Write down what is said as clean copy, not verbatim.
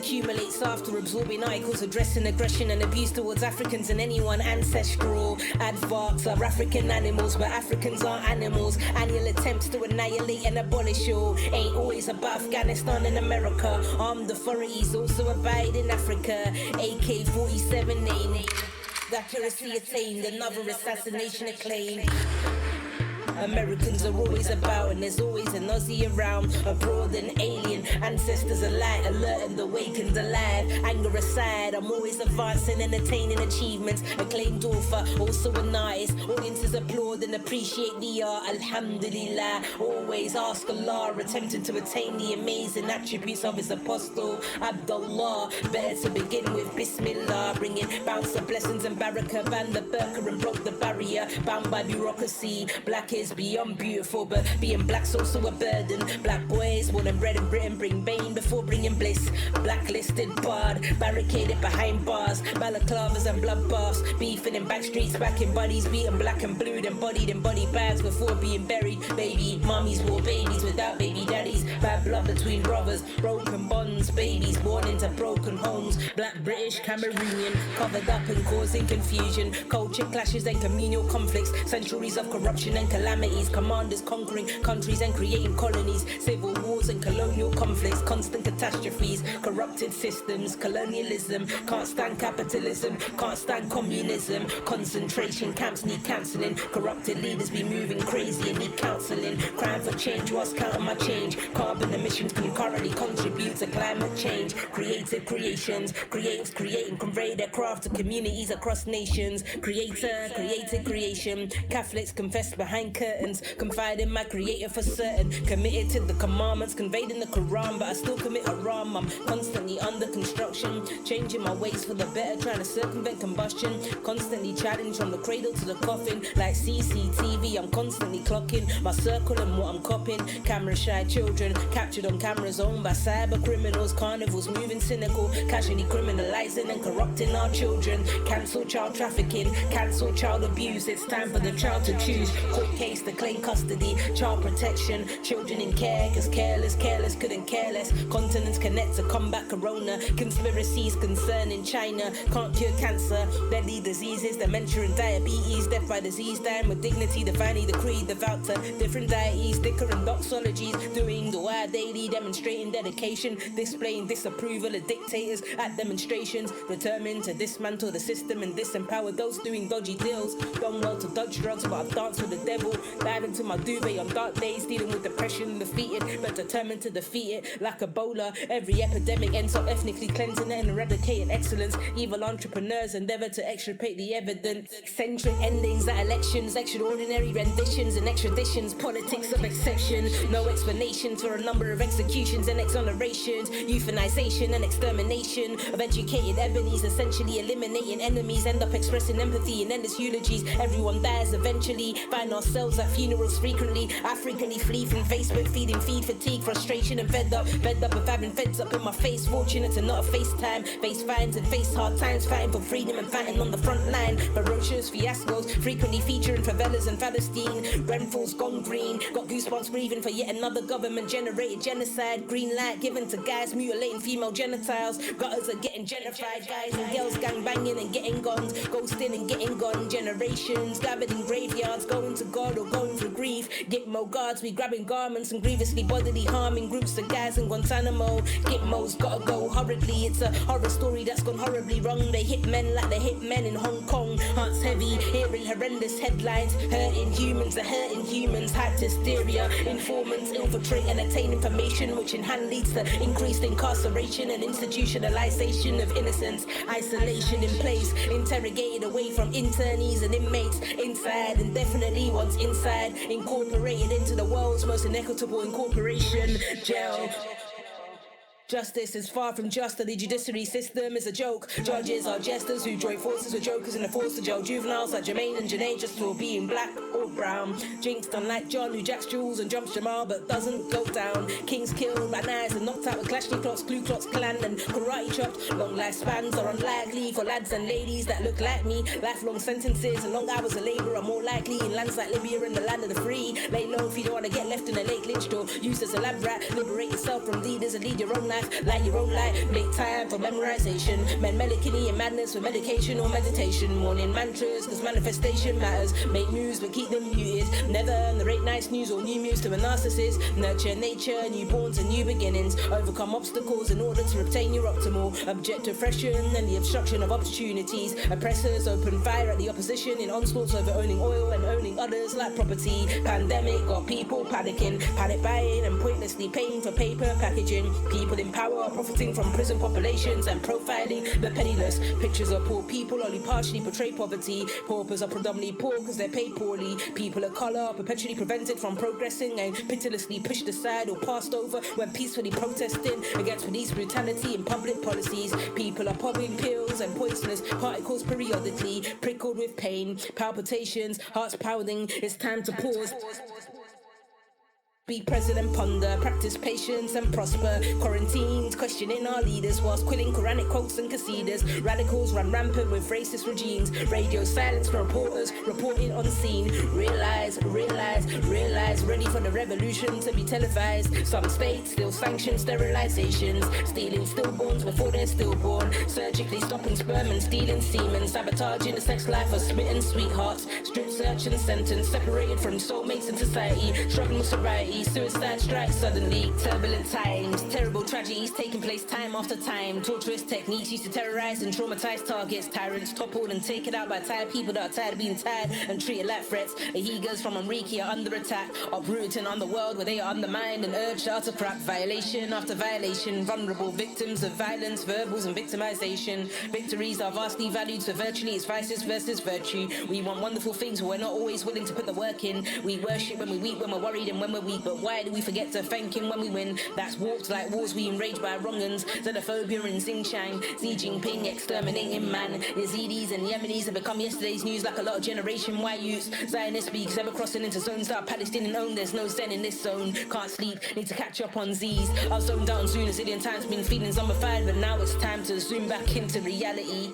accumulates after absorbing articles addressing aggression and abuse towards Africans and anyone ancestral. Advarks are African animals, but Africans aren't animals. Annual attempts to annihilate and abolish all ain't always about Afghanistan and America. Armed authorities also abide in Africa. AK-47 name, accuracy attained, another assassination acclaimed. Americans are always about, and there's always an Aussie around. Abroad and alien, ancestors alight, alert and awakened alive. Anger aside, I'm always advancing and attaining achievements. Acclaimed author, also an artist. Audiences applaud and appreciate the art. Alhamdulillah, always ask Allah, attempting to attain the amazing attributes of his apostle Abdullah. Better to begin with Bismillah, bringing bounce of blessings and barakah. Banned the burqa and broke the barrier, bound by bureaucracy. Black is beyond beautiful, but being black's also a burden. Black boys born and bred in Britain bring bane before bringing bliss. Blacklisted, barred, barricaded behind bars, balaclavas and blood baths, beefing in back streets, back in bodies, beaten black and blue, then bodied in body bags before being buried. Baby mummies wore babies without baby daddies. Bad blood between brothers, broken bonds, babies born into broken homes. Black British, Cameroonian, covered up and causing confusion. Culture clashes and communal conflicts, centuries of corruption and calamities. Commanders conquering countries and creating colonies. Civil wars and colonial conflicts, constant catastrophes. Corrupted systems, colonialism. Can't stand capitalism, can't stand communism. Concentration camps need cancelling. Corrupted leaders be moving crazy and need counselling. Crime for change, what's counting my change? Carbon emissions concurrently contribute to climate change. Creative creations, creators creating, convey their craft to communities across nations. Creator, created creation. Catholics confess behind curtains, confide in my creator for certain. Committed to the commandments conveyed in the Quran, but I still commit haram. I'm constantly under construction, changing my ways for the better, trying to circumvent combustion. Constantly challenged from the cradle to the coffin, like CCTV. I'm constantly clocking my circle and what I'm copying. Camera shy children captured on cameras owned by cyber criminals. Carnivals moving cynical, casually criminalizing and corrupting our children. Cancel child trafficking, cancel child abuse. It's time for the child to choose. Court case to claim custody, child protection, children in care, cause careless couldn't care less. Continents connect to combat corona. Conspiracies concerning China can't cure cancer, deadly diseases, dementia and diabetes. Death by disease, dying with dignity, divinely decreed. Devout to different deities, different doxologies. Doing dua daily, demonstrating dedication, displaying disapproval of dictators at demonstrations. Determined to dismantle the system and disempower those doing dodgy deals. Done well to dodge drugs, but I've danced with the devil. Dive into my duvet on dark days, dealing with depression and defeated, but determined to defeat it. Like Ebola, every epidemic ends up ethnically cleansing and eradicating excellence. Evil entrepreneurs endeavor to extirpate the evidence. Eccentric endings at elections, extraordinary renditions and extraditions. Politics of exception, no explanation for a number of executions and exonerations. Euthanization and extermination of educated ebonies, essentially eliminating enemies. End up expressing empathy in endless eulogies. Everyone dies eventually. Find ourselves at funerals frequently. I frequently flee from Facebook, feeding feed fatigue, frustration and fed up of having feds up in my face. Fortunate to not have FaceTime, face fines and face hard times, fighting for freedom and fighting on the front line. Ferocious fiascos frequently featuring favelas and Palestine. Grenfell's gone green, got goosebumps breathing for yet another government generated genocide. Green light given to guys mutilating female genitals. Gutters are getting gentrified, guys and girls gang banging and getting guns, ghosting and getting gone. Generations gathered in graveyards, going to God or going through grief. Gitmo guards, we grabbing garments and grievously bodily harming groups of guys in Guantanamo. Gitmo's gotta go hurriedly, it's a horror story that's gone horribly wrong. They hit men like they hit men in Hong Kong. Hearts heavy, hearing horrendous headlines. Hurting humans are hurting humans. Hyped hysteria, informants infiltrate and attain information, which in hand leads to increased incarceration and institutionalization of innocence. Isolation in place, interrogated away from internees and inmates. Inside, indefinitely once inside, incorporated into the world's most inequitable incorporation, jail. Justice is far from just, and the judiciary system is a joke. Judges are jesters who join forces with jokers and are forced to jail juveniles like Jermaine and Janae just for being black or brown. Jinxed unlike John who jacks Jules and jumps Jamal but doesn't go down. Kings killed by knives and knocked out with Kalashnikovs, Ku Klux Klan and karate chops. Long lifespans are unlikely for lads and ladies that look like me. Lifelong sentences and long hours of labour are more likely in lands like Libya and the land of the free. Lay low if you don't want to get left in a lake lynched or used as a lab rat. Liberate yourself from leaders and lead your own life life like your own life. Make time for memorization. Men melancholy and madness with medication or meditation. Morning mantras, cause manifestation matters. Make news but keep them muted. Never narrate nice news or new news to a narcissist. Nurture nature, newborns and new beginnings. Overcome obstacles in order to obtain your optimal. Object oppression and the obstruction of opportunities. Oppressors open fire at the opposition in onslaughts over owning oil and owning others like property. Pandemic got people panicking, panic buying and pointlessly paying for paper packaging. People in power are profiting from prison populations and profiling the penniless. Pictures of poor people only partially portray poverty. Paupers are predominantly poor because they're paid poorly. People of colour are perpetually prevented from progressing and pitilessly pushed aside or passed over when peacefully protesting against police brutality and public policies. People are popping pills and poisonous particles periodically, prickled with pain, palpitations, hearts pounding. It's time to pause. Be present and ponder, practice patience and prosper. Quarantines, questioning our leaders whilst quilling Quranic quotes and qasidas. Radicals run rampant with racist regimes. Radio silence for reporters reporting on scene. Realize, ready for the revolution to be televised. Some states still sanction sterilizations, stealing stillborns before they're stillborn, surgically stopping sperm and stealing semen, sabotaging the sex life of smitten sweethearts. Strip search and sentence, separated from soulmates in society, struggling with sobriety. Suicide strikes suddenly, turbulent times, terrible tragedies taking place time after time. Torturous techniques used to terrorize and traumatize targets. Tyrants toppled and taken out by tired people that are tired of being tired and treated like threats. The Uyghurs from Amriki are under attack, uprooting on the world where they are undermined and urged autocrat. Violation after violation, vulnerable victims of violence, verbals and victimization. Victories are vastly valued, so virtually it's vices versus virtue. We want wonderful things, but we're not always willing to put the work in. We worship when we weep, when we're worried and when we're weak. But why do we forget to thank him when we win? That's warped like wars we enraged by wrong-uns. Xenophobia in Xinjiang, Xi Jinping exterminating man. Yazidis and Yemenis have become yesterday's news like a lot of Generation Y youths. Zionist speaks ever crossing into zones that are Palestinian owned. There's no zen in this zone. Can't sleep, need to catch up on Z's. I've zoned out on Zoom a zillion times, been feeling zombified, but now it's time to zoom back into reality.